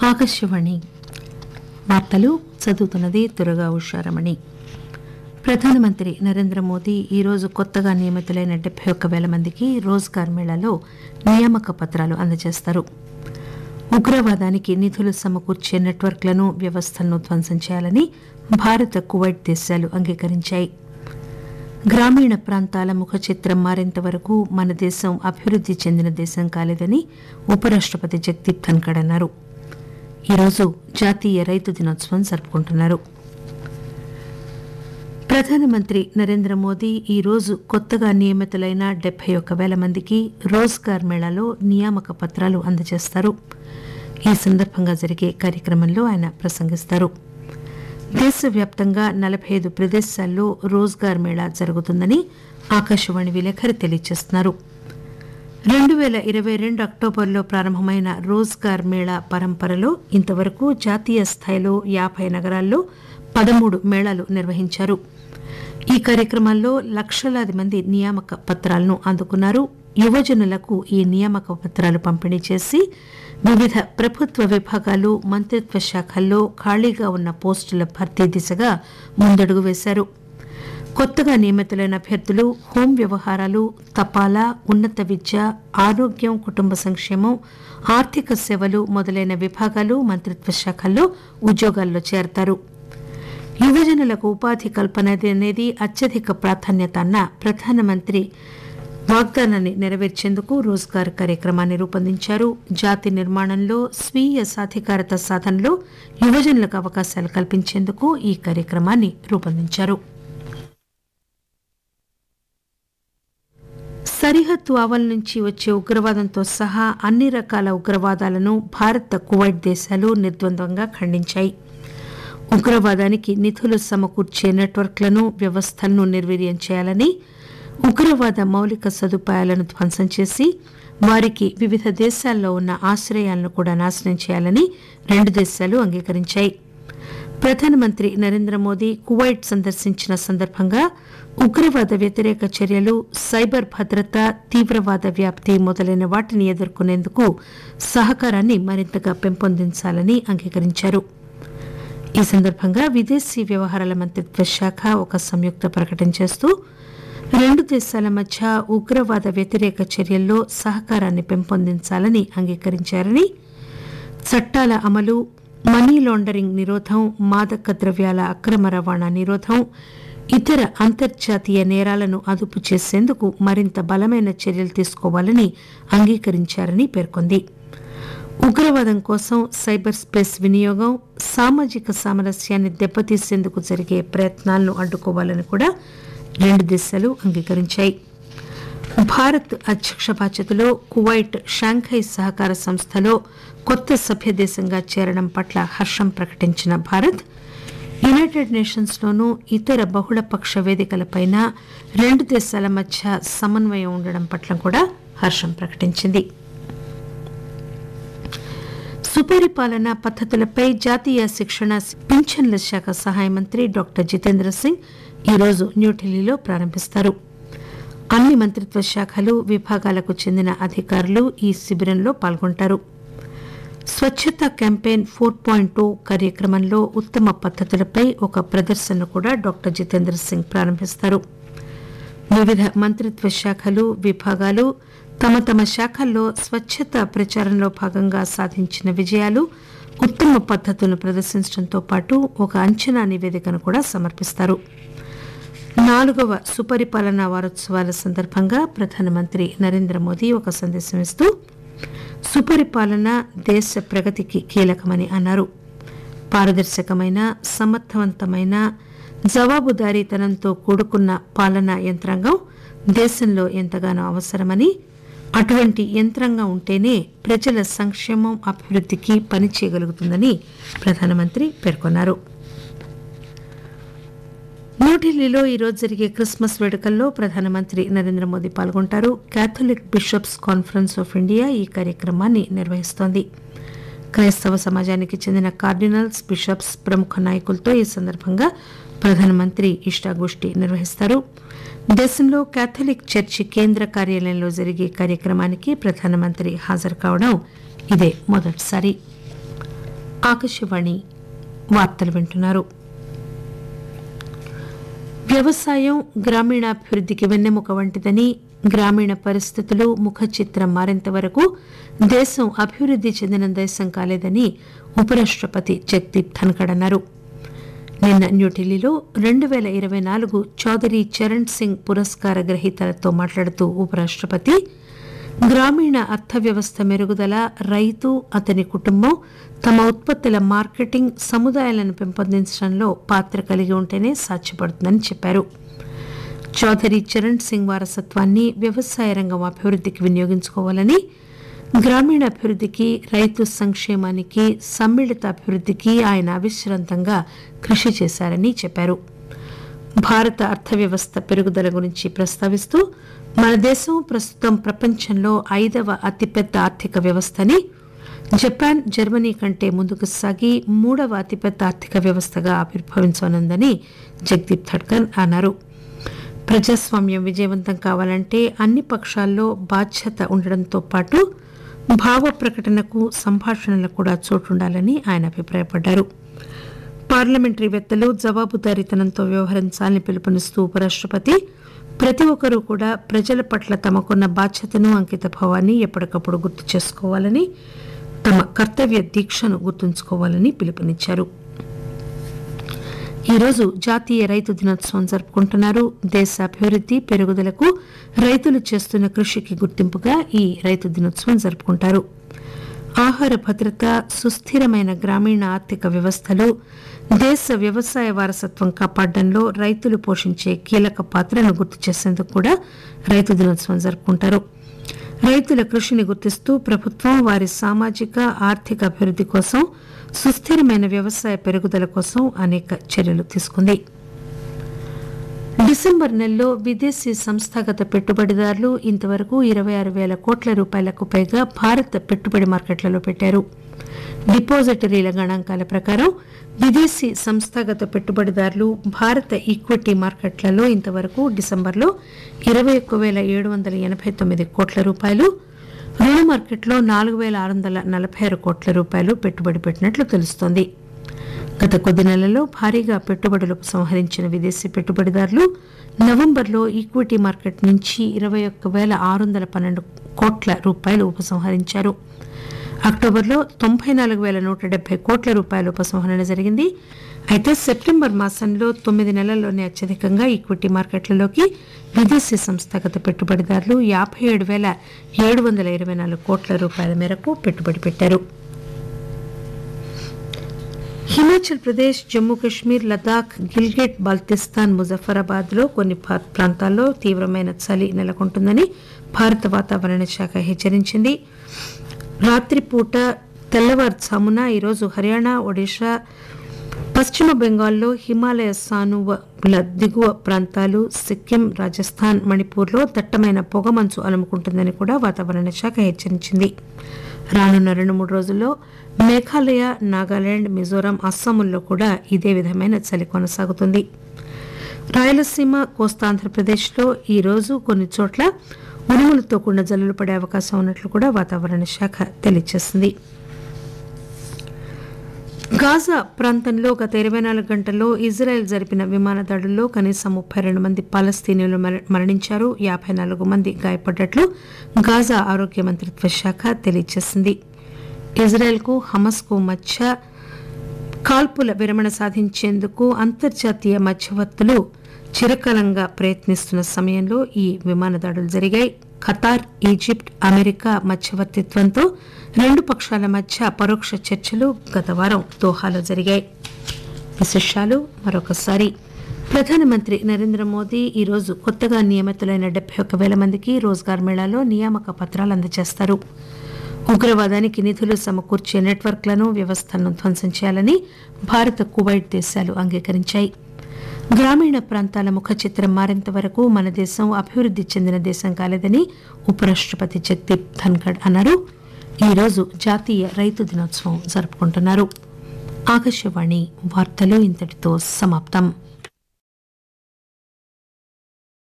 ఆకాశవాణి వార్తలు చదువుతున్నది దుర్గా ఉషారమణి. ప్రధానమంత్రి నరేంద్ర మోదీ ఈరోజు కొత్తగా నియమితులైన 71,000 మందికి రోజ్గార్ మేళాలో నియామక పత్రాలు అందజేస్తారు. ఉగ్రవాదానికి నిధులు సమకూర్చే నెట్వర్క్లను, వ్యవస్థలను ధ్వంసం చేయాలని భారత్, కువైట్ దేశాలు అంగీకరించాయి. గ్రామీణ ప్రాంతాల ముఖ చిత్రం మారేంత వరకు మన దేశం అభివృద్ది చెందిన దేశం కాలేదని ఉపరాష్టపతి జగదీప్ ధన్కడ్ అన్నారు. ఈరోజు జాతీయ రైతు దినోత్సవం జరుపుకుంటున్నారు. ప్రధానమంత్రి నరేంద్ర మోదీ ఈరోజు కొత్తగా నియమితులైన 71,000 మందికి రోజ్గార్ మేళాలో నియామక పత్రాలు అందజేస్తారు. ఈ సందర్భంగా జరిగే కార్యక్రమంలో ఆయన ప్రసంగిస్తారు. దేశవ్యాప్తంగా 45 ప్రదేశాల్లో రోజ్గార్ మేళా జరుగుతుందని ఆకాశవాణి విలేకరి తెలియజేస్తున్నారు. 2022 అక్టోబర్లో ప్రారంభమైన రోజ్గార్ మేళా పరంపరలో ఇంతవరకు జాతీయ స్థాయిలో 50 నగరాల్లో 13 మేళాలు నిర్వహించారు. ఈ కార్యక్రమాల్లో లక్షలాది మంది నియామక పత్రాలను అందుకున్నారు. యువజనులకు ఈ నియామక పత్రాలు పంపిణీ చేసి వివిధ ప్రభుత్వ విభాగాలు, మంత్రిత్వ శాఖల్లో ఖాళీగా ఉన్న పోస్టుల భర్తీ దిశగా ముందడుగు వేశారు. కొత్తగా నియమితులైన అభ్యర్థులు హోం వ్యవహారాలు, తపాలా, ఉన్నత విద్య, ఆరోగ్యం, కుటుంబ సంక్షేమం, ఆర్థిక సేవలు మొదలైన విభాగాలు, మంత్రిత్వ శాఖల్లో ఉద్యోగాల్లో చేరతారు. యువజనులకు ఉపాధి కల్పన అనేది అత్యధిక ప్రాధాన్యత అన్న ప్రధానమంత్రి వాగ్దానాన్ని నెరవేర్చేందుకు రోజ్గార్ కార్యక్రమాన్ని రూపొందించారు. జాతి నిర్మాణంలో, స్వీయ సాధికారత సాధనలో యువజనులకు అవకాశాలు కల్పించేందుకు ఈ కార్యక్రమాన్ని రూపొందించారు. సరిహద్దు ఆవల నుంచి వచ్చే ఉగ్రవాదంతో సహా అన్ని రకాల ఉగ్రవాదాలను భారత్, కువైట్ దేశాలు నిర్ద్వంద్వంగా ఖండించాయి. ఉగ్రవాదానికి నిధులు సమకూర్చే నెట్వర్క్లను, వ్యవస్థలను నిర్వీర్యం చేయాలని, ఉగ్రవాద మౌలిక సదుపాయాలను ధ్వంసం చేసి వారికి వివిధ దేశాల్లో ఉన్న ఆశ్రయాలను కూడా నాశనం చేయాలని రెండు దేశాలు అంగీకరించాయి. ప్రధానమంత్రి నరేంద్ర మోదీ కువైట్ సందర్శించిన సందర్భంగా ఉగ్రవాద వ్యతిరేక చర్యలు, సైబర్ భద్రత, తీవ్రవాద వ్యాప్తి మొదలైన వాటిని ఎదుర్కొనేందుకు సహకారాన్ని మరింతగా పెంపొందించాలని అంగీకరించారు. ఈ సందర్భంగా విదేశీ వ్యవహారాల మంత్రిత్వ శాఖ ఒక సంయుక్త ప్రకటన చేస్తూ రెండు దేశాల మధ్య ఉగ్రవాద వ్యతిరేక చర్యల్లో సహకారాన్ని పెంపొందించాలని అంగీకరించారని, చట్టాల అమలు, మనీ లాండరింగ్ నిరోధం, మాదక ద్రవ్యాల అక్రమ రవాణా నిరోధం, ఇతర అంతర్జాతీయ నేరాలను అదుపు చేసేందుకు మరింత బలమైన చర్యలు తీసుకోవాలని అంగీకరించారని పేర్కొంది. ఉగ్రవాదం కోసం సైబర్ స్పేస్ వినియోగం, సామాజిక సామరస్యాన్ని దెబ్బతీసేందుకు జరిగే ప్రయత్నాలను అడ్డుకోవాలని కూడా రెండు దేశాలు అంగీకరించాయి. భారత్ అధ్యక్ష బాధ్యతలో కువైట్ షాంఘై సహకార సంస్థలో కొత్త సభ్య దేశంగా చేరడం పట్ల హర్షం ప్రకటించిన భారత్, యునైటెడ్ నేషన్స్లోనూ ఇతర బహుళపక్ష వేదికలపైన రెండు దేశాల మధ్య సమన్వయం ఉండడం పట్ల కూడా హర్షం ప్రకటించింది. సుపరిపాలన పద్ధతులపై జాతీయ శిక్షణ, పింఛన్ల శాఖ సహాయ మంత్రి డాక్టర్ జితేంద్ర సింగ్ ఈరోజు న్యూఢిల్లీలో ప్రారంభిస్తారు. అన్ని మంత్రిత్వ శాఖలు, విభాగాలకు చెందిన అధికారులు ఈ శిబిరంలో పాల్గొంటారు. స్వచ్ఛత క్యాంపెయిన్ 4.0 కార్యక్రమంలో ఉత్తమ పద్ధతులపై ఒక ప్రదర్శనను కూడా డాక్టర్ జితేంద్ర సింగ్ ప్రారంభిస్తారు. వివిధ మంత్రిత్వ శాఖలు, విభాగాలు తమ తమ శాఖల్లో స్వచ్ఛత ప్రచారంలో భాగంగా సాధించిన విజయాలు, ఉత్తమ పద్ధతులను ప్రదర్శించడంతో పాటు ఒక అంచనా నివేదికను కూడా సమర్పిస్తారు. 4వ సుపరిపాలనా వారోత్సవాల సందర్భంగా ప్రధానమంత్రి నరేంద్ర మోదీ ఒక సందేశం ఇస్తూ సుపరిపాలన దేశ ప్రగతికి కీలకమని అన్నారు. పారదర్శకమైన, సమర్థవంతమైన, జవాబుదారీతనంతో కూడుకున్న పాలనా యంత్రాంగం దేశంలో ఎంతగానో అవసరమని, అటువంటి యంత్రాంగం ఉంటేనే ప్రజల సంక్షేమం, అభివృద్ధికి పనిచేయగలుగుతుందని ప్రధానమంత్రి పేర్కొన్నారు. న్యూఢిల్లీలో ఈరోజు జరిగే క్రిస్మస్ వేడుకల్లో ప్రధానమంత్రి నరేంద్ర మోదీ పాల్గొంటారు. Catholic bishops conference of India ఈ కార్యక్రమాన్ని నిర్వహిస్తోంది. క్రైస్తవ సమాజానికి చెందిన కార్డినల్స్, బిషప్స్, ప్రముఖ నాయకులతో ఈ సందర్భంగా ప్రధానమంత్రి ఇష్టాగోష్ఠి నిర్వహిస్తారు. దేశంలో కేథలిక్ చర్చి కేంద్ర కార్యాలయంలో జరిగే కార్యక్రమానికి ప్రధానమంత్రి హాజరు కావడం ఇదే మొదటిసారి. ఆకాశవాణి వార్తలు వింటున్నారు. వ్యవసాయం గ్రామీణాభివృద్ధికి వెన్నెముక వంటిదని, గ్రామీణ పరిస్థితులు ముఖ చిత్రం మారేంత వరకు దేశం అభివృద్ధి చెందిన దేశం కాలేదని ఉపరాష్టపతి జగదీప్ ధన్కడ్ అన్నారు. నిన్న న్యూఢిల్లీలో 2024 చౌదరి చరణ్ సింగ్ పురస్కార గ్రహీతలతో మాట్లాడుతూ ఉపరాష్టపతి గ్రామీణ అర్థవ్యవస్థ మెరుగుదల, రైతు, అతని కుటుంబం తమ ఉత్పత్తుల మార్కెటింగ్, సముదాయాలను పెంపొందించడంలో పాత్ర కలిగి ఉంటేనే సాధ్యపడుతుందని చెప్పారు. చౌదరి చరణ్ సింగ్ వారసత్వాన్ని వ్యవసాయ రంగం అభివృద్ధికి వినియోగించుకోవాలని, గ్రామీణాభివృద్ధికి, రైతు సంక్షేమానికి, సమ్మిళిత అభివృద్ధికి ఆయన అవిశ్రాంతంగా కృషి చేశారని చెప్పారు. భారత అర్థవ్యవస్థ పెరుగుదల గురించి ప్రస్తావిస్తూ మన దేశం ప్రస్తుతం ప్రపంచంలో 5వ అతిపెద్ద ఆర్థిక వ్యవస్థని, జపాన్, జర్మనీ కంటే ముందుకు సాగి 3వ అతిపెద్ద ఆర్థిక వ్యవస్థగా ఆవిర్భవించనుందని జగదీప్ ధన్కడ్ అన్నారు. ప్రజాస్వామ్యం విజయవంతం కావాలంటే అన్ని పక్షాల్లో బాధ్యత ఉండడంతో పాటు భావ ప్రకటనకు, సంభాషణలకు కూడా చోటుండాలని ఆయన అభిప్రాయపడ్డారు. పార్లమెంటరీవేత్తలు జవాబుదారీతనంతో వ్యవహరించాలని పిలుపునిస్తూ ఉపరాష్టపతి ప్రతి ఒక్కరూ కూడా ప్రజల పట్ల తమకున్న బాధ్యతను, అంకితభావాన్ని ఎప్పటికప్పుడు గుర్తు చేసుకోవాలని, తమ కర్తవ్య దీక్షను గుర్తుంచుకోవాలని పిలుపునిచ్చారు. ఈరోజు జాతీయ రైతు దినోత్సవం జరుపుకుంటున్నారు. దేశ అభివృద్ధి, పెరుగుదలకు రైతులు చేస్తున్న కృషికి గుర్తింపుగా ఈ రైతు దినోత్సవం జరుపుకుంటారు. ఆహార భద్రత, సుస్థిరమైన గ్రామీణ ఆర్థిక వ్యవస్థలో దేశ వ్యవసాయ వారసత్వం కాపాడడంలో రైతులు పోషించే కీలక పాత్రను గుర్తు చేసేందుకు కూడా రైతు దినోత్సవం జరుపుకుంటారు. రైతుల కృషిని గుర్తిస్తూ ప్రభుత్వం వారి సామాజిక, ఆర్థిక అభివృద్ధి కోసం, సుస్థిరమైన వ్యవసాయ పెరుగుదల కోసం అనేక చర్యలు తీసుకుంది. డిసెంబర్ నెలలో విదేశీ సంస్థాగత పెట్టుబడిదారులు ఇంతవరకు 26,000 కోట్ల రూపాయలకు పైగా భారత పెట్టుబడి మార్కెట్లలో పెట్టారు. డిపాజిటరీల గణాంకాల ప్రకారం విదేశీ సంస్థాగత పెట్టుబడిదారులు భారత ఈక్విటీ మార్కెట్లలో ఇంతవరకు డిసెంబర్లో 21,789 కోట్ల రూపాయలు, రుణ మార్కెట్లో 4,646 కోట్ల రూపాయలు పెట్టుబడి పెట్టినట్లు తెలుస్తోంది. గత కొద్ది నెలల్లో భారీగా పెట్టుబడులు ఉపసంహరించిన విదేశీ పెట్టుబడిదారులు నవంబర్లో ఈక్విటీ మార్కెట్ నుంచి 21,612 కోట్ల రూపాయలు ఉపసంహరించారు. అక్టోబర్లో 94,170 కోట్ల రూపాయల ఉపసంహరణ జరిగింది. అయితే సెప్టెంబర్ మాసంలో 9 నెలల్లోనే అత్యధికంగా ఈక్విటీ మార్కెట్లలోకి విదేశీ సంస్థాగత పెట్టుబడిదారులు 57,724 కోట్ల రూపాయల మేరకు పెట్టుబడి పెట్టారు. హిమాచల్ ప్రదేశ్, జమ్మూ కశ్మీర్, లదాఖ్, గిల్గిట్, బాల్టిస్తాన్, ముజఫరాబాద్ లో కొన్ని ప్రాంతాల్లో తీవ్రమైన చలి నెలకొంటుందని భారత వాతావరణ శాఖ హెచ్చరించింది. రాత్రిపూట, తెల్లవారుజామున ఈరోజు హర్యానా, ఒడిశా, పశ్చిమ బెంగాల్లో హిమాలయ సానువుల దిగువ ప్రాంతాలు, సిక్కిం, రాజస్థాన్, మణిపూర్లో దట్టమైన పొగమంచు అలుముకుంటుందని కూడా వాతావరణ శాఖ హెచ్చరించింది. రానున్న 2-3 రోజుల్లో మేఘాలయ, నాగాలాండ్, మిజోరాం, అస్సాంల్లో కూడా ఇదే విధమైన చలి కొనసాగుతుంది. రాయలసీమ, కోస్తాంధ్రప్రదేశ్లో ఈరోజు కొన్ని చోట్ల ఉరుములతో కూడిన జల్లులు పడే అవకాశం ఉన్నట్లు కూడా వాతావరణ శాఖ తెలియజేసింది. గాజా ప్రాంతంలో గత 24 గంటల్లో ఇజ్రాయెల్ జరిపిన విమాన దాడుల్లో కనీసం 32 మంది పాలస్తీనియులు మరణించారు, 54 మంది గాయపడ్డట్లు గాజా ఆరోగ్య మంత్రిత్వ శాఖ తెలియజేసింది. ఇజ్రాయెల్కు, హమస్కు మధ్య కాల్పుల విరమణ సాధించేందుకు అంతర్జాతీయ మధ్యవర్తులు చిరకాలంగా ప్రయత్నిస్తున్న సమయంలో ఈ విమాన దాడులు జరిగాయి. ఖతార్, ఈజిప్ట్, అమెరికా మధ్యవర్తిత్వంతో 2 పక్షాల మధ్య పరోక్ష చర్చలు గత వారం దోహాలో జరిగాయి. విశేషాలు మరొకసారి. ప్రధానమంత్రి నరేంద్ర మోదీ ఈరోజు కొత్తగా నియమితులైన 71,000 మందికి రోజ్గార్ మేళాలో నియామక పత్రాలు అందజేస్తారు. ఉగ్రవాదానికి నిధులు సమకూర్చే నెట్వర్క్లను, వ్యవస్థలను ధ్వంసం చేయాలని భారత్, కువైట్ దేశాలు అంగీకరించాయి. గ్రామీణ ప్రాంతాల ముఖ చిత్రం మారేంత వరకు మన దేశం అభివృద్ధి చెందిన దేశం కాలేదని ఉపరాష్టపతి జగదీప్ ధన్కడ్ అన్నారు. ఈరోజు జాతీయ రైతు దినోత్సవం జరుపుకుంటున్నారు. ఆకాశవాణి వార్తలు ఇంతటితో సమాప్తం.